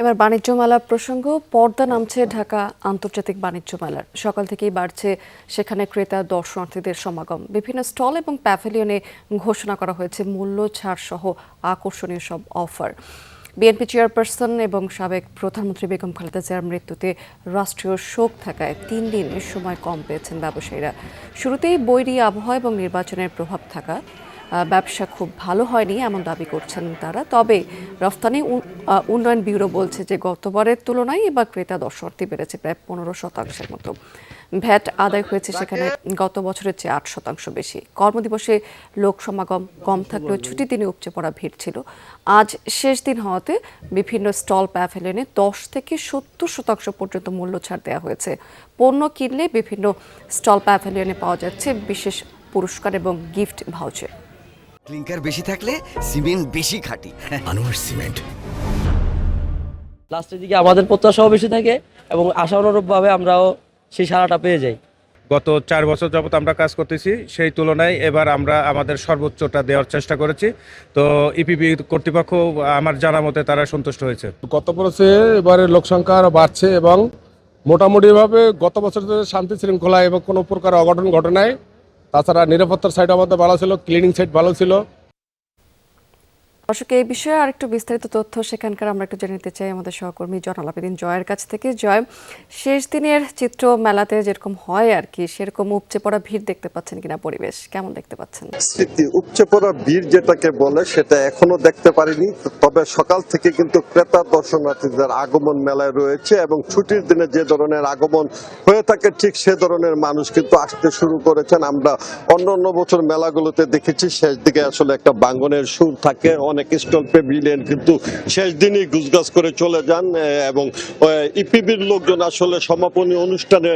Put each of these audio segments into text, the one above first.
এবার বাণিজ্য মেলা প্রসঙ্গ পর্দা নামছে ঢাকা আন্তর্জাতিক বাণিজ্য মেলার। সকাল থেকেই বাড়ছে সেখানে ক্রেতা দর্শনার্থীদের সমাগম। বিভিন্ন স্টল এবং প্যাভিলিয়নে ঘোষণা করা হয়েছে মূল্য ছাড় সহ আকর্ষণীয় সব অফার। বিএনপি চেয়ারপারসন এবং সাবেক প্রধানমন্ত্রী বেগম খালেদা জিয়ার মৃত্যুতে রাষ্ট্রীয় শোক থাকায় 3 দিন সময় কম পেয়েছেন ব্যবসায়ীরা। শুরুতেই বৈরী আবহাওয়া এবং নির্বাচনের প্রভাব থাকা ব্যবসা খুব ভালো হয়নি এমন দাবি করছেন তারা। তবে রফতানি উন্নয়ন ব্যুরো বলছে যে গতবারের তুলনায় এবার ক্রেতা দর্শনার্থী বেড়েছে প্রায় 15% মতো। ভ্যাট আদায় হয়েছে সেখানে গত বছরের চেয়ে 8% বেশি। কর্মদিবসে লোক সমাগম কম থাকলেও ছুটির দিনে উপচে পড়া ভিড় ছিল। আজ শেষ দিন হওয়াতে বিভিন্ন স্টল প্যাভিলিয়নে 10 থেকে 70% পর্যন্ত মূল্য ছাড় দেওয়া হয়েছে। পণ্য কিনলে বিভিন্ন স্টল প্যাভিলিয়নে পাওয়া যাচ্ছে বিশেষ পুরস্কার এবং গিফট ভাউচার। ক্লিংকার বেশি থাকলে সিমেন্ট বেশি খাঁটি। আনোয়ার সিমেন্ট। লাস্টের দিকে আমাদের প্রত্যাশাও বেশি থাকে এবং আশা অনুরূপভাবে আমরাও সেই সাড়াটা পেয়ে যাই। গত 4 বছর যাবত আমরা কাজ করতেছি, সেই তুলনায় এবার আমরা আমাদের সর্বোচ্চটা দেওয়ার চেষ্টা করেছি। তো ইপিবি কর্তৃপক্ষ আমার জানা মতে তারা সন্তুষ্ট হয়েছে। গত বছরে এবারে লোক সংখ্যা আরো বাড়ছে এবং মোটামুটিভাবে গত বছর শান্তি শৃঙ্খলা এবং কোনো প্রকার অঘটন ঘটে নাই। তাছাড়া নিরাপত্তার সাইড আমাদের ভালো ছিল, ক্লিনিং সাইড ভালো ছিল। দর্শক, এই বিষয়ে আরেকটু বিস্তারিত তথ্য সেখানকার আমরা একটু জেনে নিতে চাই আমাদের সহকর্মী জয়নাল আবেদীন জয়ের কাছ থেকে। জয়, শেষ দিনের চিত্র মেলাতে যেরকম হয় আর কি সেরকম উপচে পড়া ভিড় দেখতে পাচ্ছেন কিনা? পরিবেশ কেমন দেখতে পাচ্ছেন? স্মৃতি উপচে পড়া ভিড় যেটাকে বলে সেটা এখনো দেখতে পারিনি, তবে সকাল থেকে কিন্তু ক্রেতা দর্শনার্থীদের আগমন মেলায় রয়েছে এবং ছুটির দিনে যে ধরনের আগমন হয়ে থাকে ঠিক সে ধরনের মানুষ কিন্তু আসতে শুরু করেছেন। আমরা অন্য বছর মেলাগুলোতে দেখেছি শেষ দিকে আসলে একটা বাঙ্গনের সুর থাকে, অনেক স্টল প্যাভিলিয়ন কিন্তু শেষ দিনই গুজগাছ করে চলে যান এবং ইপিবির লোকজন আসলে সমাপনী অনুষ্ঠানে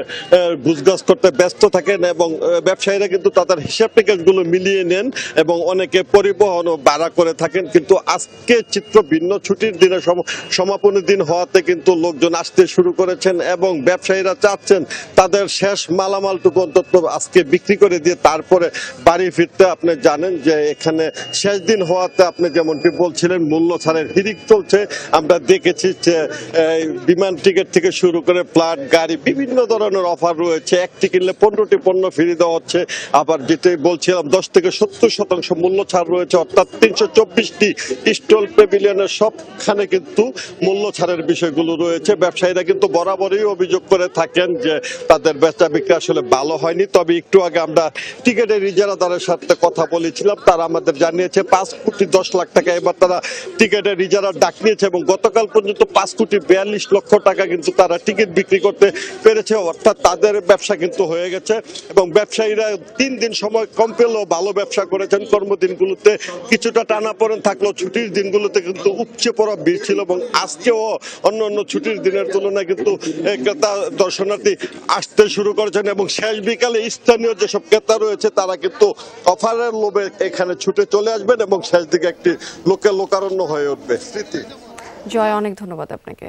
গুজগাছ করতে ব্যস্ত থাকেন এবং ব্যবসায়ীরা কিন্তু তাদের হিসাব টিকেটগুলো মিলিয়ে নেন এবং অনেকে পরিবহনও ভাড়া করে থাকেন। কিন্তু আজকে চিত্র ভিন্ন, ছুটির দিনে সমাপনী দিন হওয়াতে কিন্তু লোকজন আসতে শুরু করেছেন এবং ব্যবসায়ীরা চাচ্ছেন তাদের শেষ মালামালটুকু অন্তত আজকে বিক্রি করে দিয়ে তারপরে বাড়ি ফিরতে। আপনি জানেন যে এখানে শেষ দিন হওয়াতে আপনি যেমনটি বলছিলেন মূল্য ছাড়ের হিড়িক চলছে। আমরা দেখেছি যে বিমান টিকিট থেকে শুরু করে ফ্লাইট, গাড়ি বিভিন্ন ধরনের অফার রয়েছে। একটি কিনলে 15টি পণ্য ফ্রি দেওয়া হচ্ছে। আবার যেটাই বলছিলাম 10 থেকে 70% মূল্য ছাড় রয়েছে, অর্থাৎ 324টি স্টল প্যাভিলিয়নের সবখানে কিন্তু মূল্য ছাড়ের বিষয়গুলো রয়েছে। ব্যবসায়ীরা কিন্তু বরাবরই অভিযোগ করে থাকেন যে তাদের বেচা বিক্রি আসলে ভালো হয়নি। তবে একটু আগে আমরা টিকিটের ইজারাদারের সাথে কথা বলেছিলাম, তারা আমাদের জানিয়েছে 5 কোটি 10 লাখ টাকা এবার তারা টিকিটের ইজারা ডাক নিয়েছে এবং গতকাল পর্যন্ত 5 কোটি 42 লক্ষ টাকা কিন্তু তারা টিকিট বিক্রি করতে পেরেছে, অর্থাৎ তাদের ব্যবসা কিন্তু হয়ে গেছে। এবং ব্যবসায়ীরা 3 দিন সময় কম পেলেও ভালো ব্যবসা করেছেন। কর্মদিনগুলোতে কিছুটা টানাপোড়েন থাকলেও ছুটির দিনগুলোতে কিন্তু উপচে পড়া ভিড় ছিল এবং আজকেও অন্য ছুটির দিনের তুলনায় কিন্তু ক্রেতা দর্শনার্থী আসতে শুরু করেছেন এবং শেষ বিকালে স্থানীয় যেসব ক্রেতা রয়েছে তারা কিন্তু অফারের লোভে এখানে ছুটে চলে আসবেন এবং শেষ দিকে একটি লোকারণ্য হয়ে উঠবে। স্মৃতি। জয়, অনেক ধন্যবাদ আপনাকে।